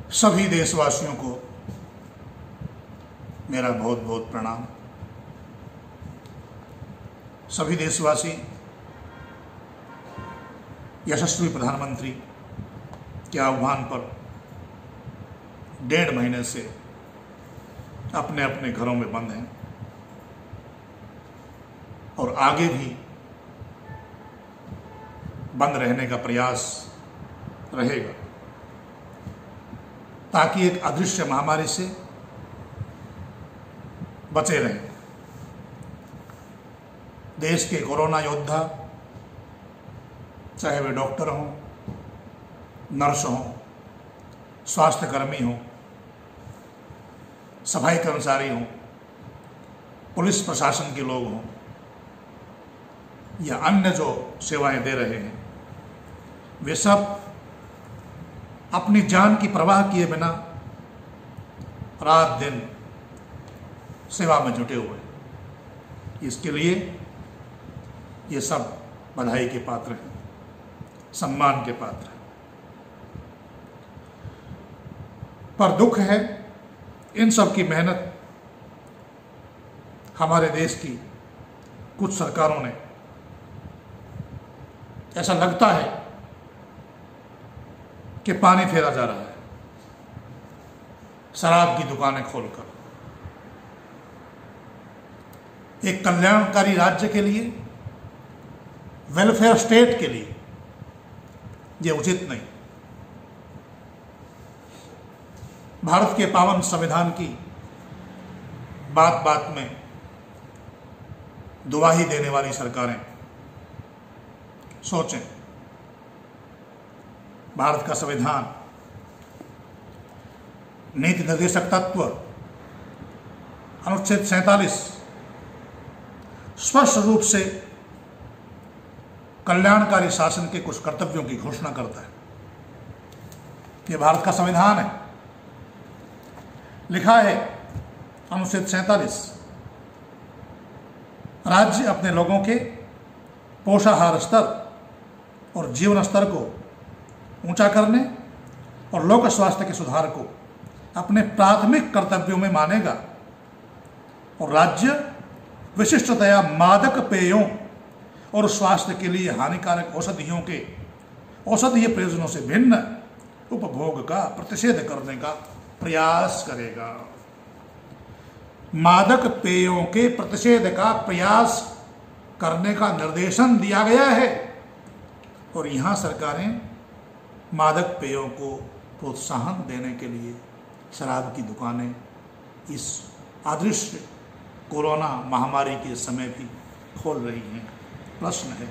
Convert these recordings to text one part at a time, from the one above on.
सभी देशवासियों को मेरा बहुत बहुत प्रणाम। सभी देशवासी यशस्वी प्रधानमंत्री के आह्वान पर 1.5 महीने से अपने अपने घरों में बंद हैं और आगे भी बंद रहने का प्रयास रहेगा, ताकि एक अदृश्य महामारी से बचे रहें। देश के कोरोना योद्धा, चाहे वे डॉक्टर हों, नर्स हों, स्वास्थ्यकर्मी हों, सफाई कर्मचारी हों, पुलिस प्रशासन के लोग हों या अन्य जो सेवाएं दे रहे हैं, वे सब अपनी जान की परवाह किए बिना रात दिन सेवा में जुटे हुए हैं। इसके लिए ये सब बधाई के पात्र हैं, सम्मान के पात्र हैं। पर दुख है, इन सब की मेहनत हमारे देश की कुछ सरकारों ने, ऐसा लगता है कि पानी फेरा जा रहा है शराब की दुकानें खोलकर। एक कल्याणकारी राज्य के लिए, वेलफेयर स्टेट के लिए यह उचित नहीं। भारत के पावन संविधान की बात बात में दुआही देने वाली सरकारें सोचें, भारत का संविधान नीति निर्देशक तत्व अनुच्छेद 47 स्पष्ट रूप से कल्याणकारी शासन के कुछ कर्तव्यों की घोषणा करता है। यह भारत का संविधान है। लिखा है अनुच्छेद 47, राज्य अपने लोगों के पोषाहार स्तर और जीवन स्तर को ऊंचा करने और लोक स्वास्थ्य के सुधार को अपने प्राथमिक कर्तव्यों में मानेगा और राज्य विशिष्टतया मादक पेयों और स्वास्थ्य के लिए हानिकारक औषधियों के औषधीय प्रयोजनों से भिन्न उपभोग का प्रतिषेध करने का प्रयास करेगा। मादक पेयों के प्रतिषेध का प्रयास करने का निर्देशन दिया गया है और यहाँ सरकारें मादक पेयों को प्रोत्साहन देने के लिए शराब की दुकानें इस अदृश्य कोरोना महामारी के समय भी खोल रही हैं। प्रश्न है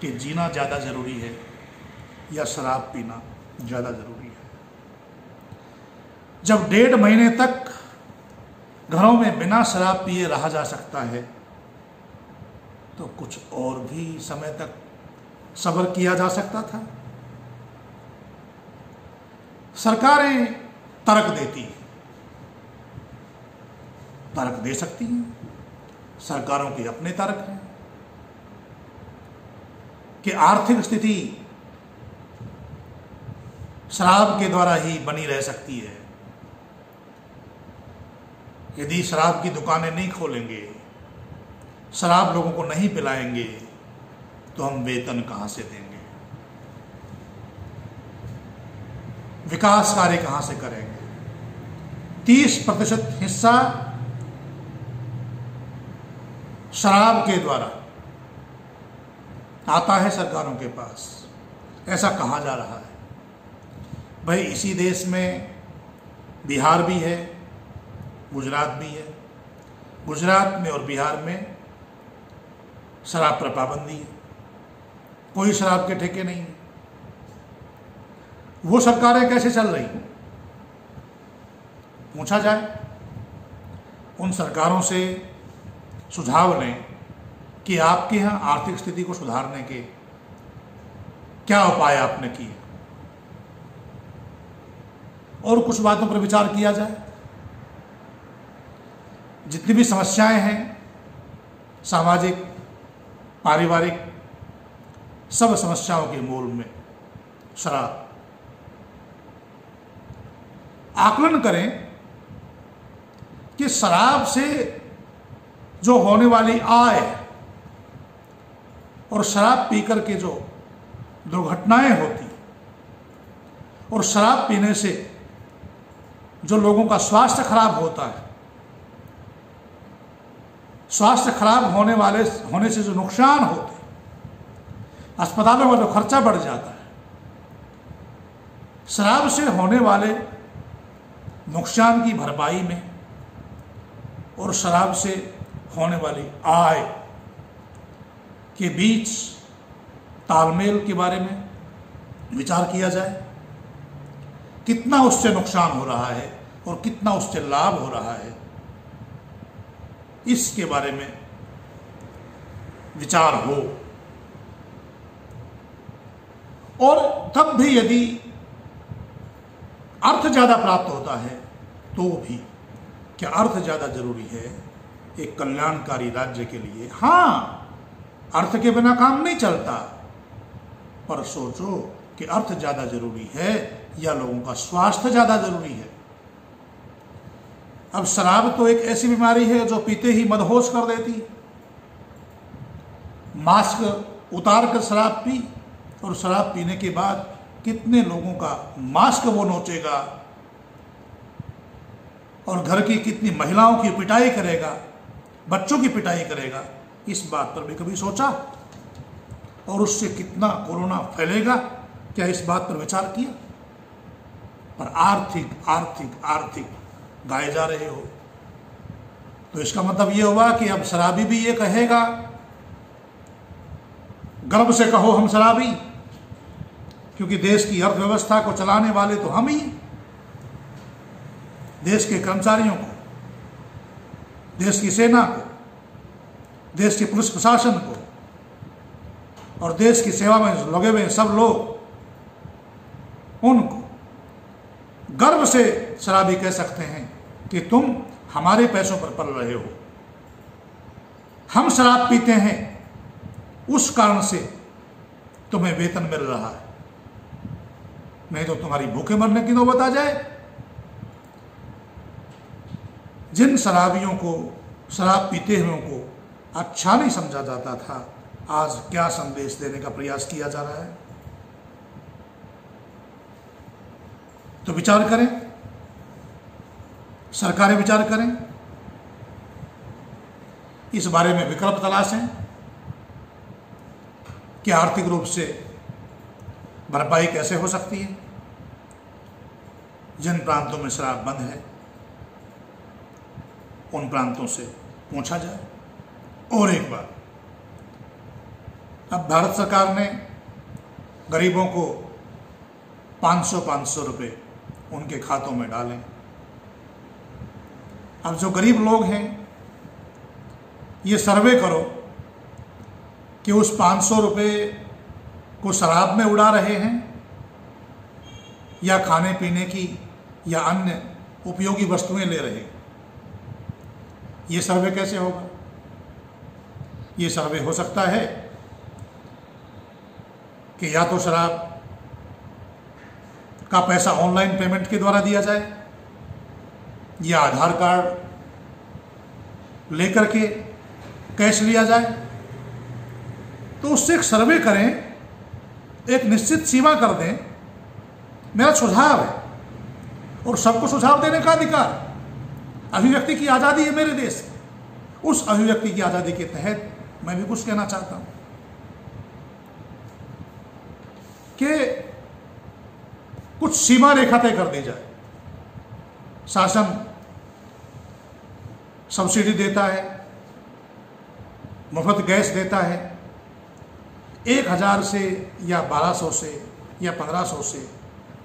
कि जीना ज़्यादा ज़रूरी है या शराब पीना ज़्यादा ज़रूरी है। जब 1.5 महीने तक घरों में बिना शराब पिए रहा जा सकता है, तो कुछ और भी समय तक सब्र किया जा सकता था। सरकारें तर्क देती हैं, तर्क दे सकती हैं, सरकारों के अपने तर्क हैं कि आर्थिक स्थिति शराब के द्वारा ही बनी रह सकती है। यदि शराब की दुकानें नहीं खोलेंगे, शराब लोगों को नहीं पिलाएंगे, तो हम वेतन कहां से देंगे, विकास कार्य कहां से करेंगे। 30% हिस्सा शराब के द्वारा आता है सरकारों के पास, ऐसा कहा जा रहा है। भाई, इसी देश में बिहार भी है, गुजरात भी है। गुजरात में और बिहार में शराब पर पाबंदी है, कोई शराब के ठेके नहीं है। वो सरकारें कैसे चल रही, पूछा जाए उन सरकारों से, सुझाव लें कि आपके यहाँ आर्थिक स्थिति को सुधारने के क्या उपाय आपने किए, और कुछ बातों पर विचार किया जाए। जितनी भी समस्याएं हैं, सामाजिक, पारिवारिक, सब समस्याओं के मूल में शराब आकलन करें कि शराब से जो होने वाली आय और शराब पीकर के जो दुर्घटनाएं होती और शराब पीने से जो लोगों का स्वास्थ्य खराब होता है, स्वास्थ्य खराब होने से जो नुकसान होते हैं, अस्पतालों का जो खर्चा बढ़ जाता है, शराब से होने वाले नुकसान की भरपाई में और शराब से होने वाली आय के बीच तालमेल के बारे में विचार किया जाए। कितना उससे नुकसान हो रहा है और कितना उससे लाभ हो रहा है, इसके बारे में विचार हो। और तब भी यदि अर्थ ज्यादा प्राप्त होता है तो भी क्या अर्थ ज्यादा जरूरी है एक कल्याणकारी राज्य के लिए? हाँ, अर्थ के बिना काम नहीं चलता, पर सोचो कि अर्थ ज्यादा जरूरी है या लोगों का स्वास्थ्य ज्यादा जरूरी है। अब शराब तो एक ऐसी बीमारी है जो पीते ही मदहोश कर देती है। मास्क उतार कर शराब पी और शराब पीने के बाद कितने लोगों का मास्क वो नोचेगा और घर की कितनी महिलाओं की पिटाई करेगा, बच्चों की पिटाई करेगा, इस बात पर भी कभी सोचा? और उससे कितना कोरोना फैलेगा, क्या इस बात पर विचार किया? पर आर्थिक आर्थिक आर्थिक गाए जा रहे हो। तो इसका मतलब ये हुआ कि अब शराबी भी ये कहेगा, गर्व से कहो हम शराबी, क्योंकि देश की अर्थव्यवस्था को चलाने वाले तो हम ही, देश के कर्मचारियों को, देश की सेना को, देश के पुलिस प्रशासन को और देश की सेवा में लगे हुए सब लोग, उनको गर्व से शराबी कह सकते हैं कि तुम हमारे पैसों पर पल रहे हो। हम शराब पीते हैं, उस कारण से तुम्हें वेतन मिल रहा है, नहीं तो तुम्हारी भूखे मरने की नौबत आ जाए। जिन शराबियों को, शराब पीते हुओं को अच्छा नहीं समझा जाता था, आज क्या संदेश देने का प्रयास किया जा रहा है? तो विचार करें, सरकारें विचार करें, इस बारे में विकल्प तलाशें कि आर्थिक रूप से भरपाई कैसे हो सकती है। जिन प्रांतों में शराब बंद है उन प्रांतों से पूछा जाए। और एक बात, अब भारत सरकार ने गरीबों को 500 रुपए उनके खातों में डालें। अब जो गरीब लोग हैं, ये सर्वे करो कि उस 500 रुपए को शराब में उड़ा रहे हैं या खाने पीने की या अन्य उपयोगी वस्तुएं ले रहे हैं। ये सर्वे कैसे होगा? ये सर्वे हो सकता है कि या तो शराब का पैसा ऑनलाइन पेमेंट के द्वारा दिया जाए या आधार कार्ड लेकर के कैश लिया जाए। तो उससे एक सर्वे करें, एक निश्चित सीमा कर दें। मेरा सुझाव है, और सबको सुझाव देने का अधिकार, अभिव्यक्ति की आज़ादी है मेरे देश। उस अभिव्यक्ति की आज़ादी के तहत मैं भी कुछ कहना चाहता हूं कि कुछ सीमा रेखा तय कर दी जाए। शासन सब्सिडी देता है, मुफ्त गैस देता है। 1000 से या 1200 से या 1500 से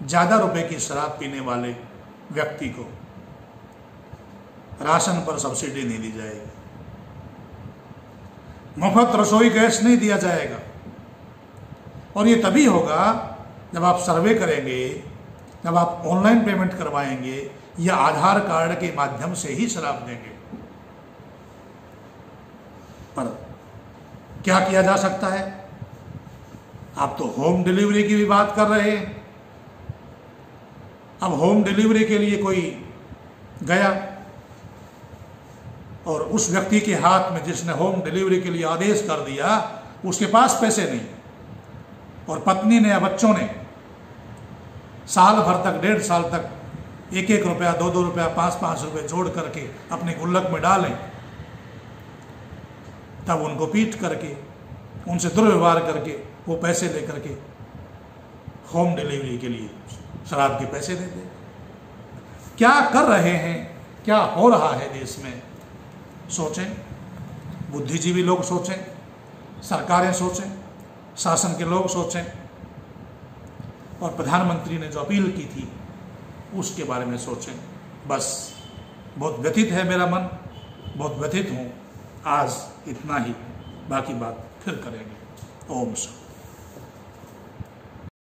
ज़्यादा रुपए की शराब पीने वाले व्यक्ति को राशन पर सब्सिडी नहीं दी जाएगी, मुफ्त रसोई गैस नहीं दिया जाएगा। और ये तभी होगा जब आप सर्वे करेंगे, जब आप ऑनलाइन पेमेंट करवाएंगे या आधार कार्ड के माध्यम से ही शराब देंगे। पर क्या किया जा सकता है? आप तो होम डिलीवरी की भी बात कर रहे हैं। अब होम डिलीवरी के लिए कोई गया और उस व्यक्ति के हाथ में जिसने होम डिलीवरी के लिए आदेश कर दिया उसके पास पैसे नहीं, और पत्नी ने या बच्चों ने साल भर तक, 1.5 साल तक 1-1 रुपया, 2-2 रुपया, 5-5 रुपये जोड़ करके अपने गुल्लक में डालें, तब उनको पीट करके, उनसे दुर्व्यवहार करके वो पैसे लेकर के होम डिलीवरी के लिए शराब के पैसे देते। क्या कर रहे हैं, क्या हो रहा है देश में, सोचें। बुद्धिजीवी लोग सोचें, सरकारें सोचें, शासन के लोग सोचें, और प्रधानमंत्री ने जो अपील की थी उसके बारे में सोचें। बस बहुत व्यथित है मेरा मन, बहुत व्यथित हूँ। आज इतना ही, बाकी बात फिर करेंगे। ओम शांति।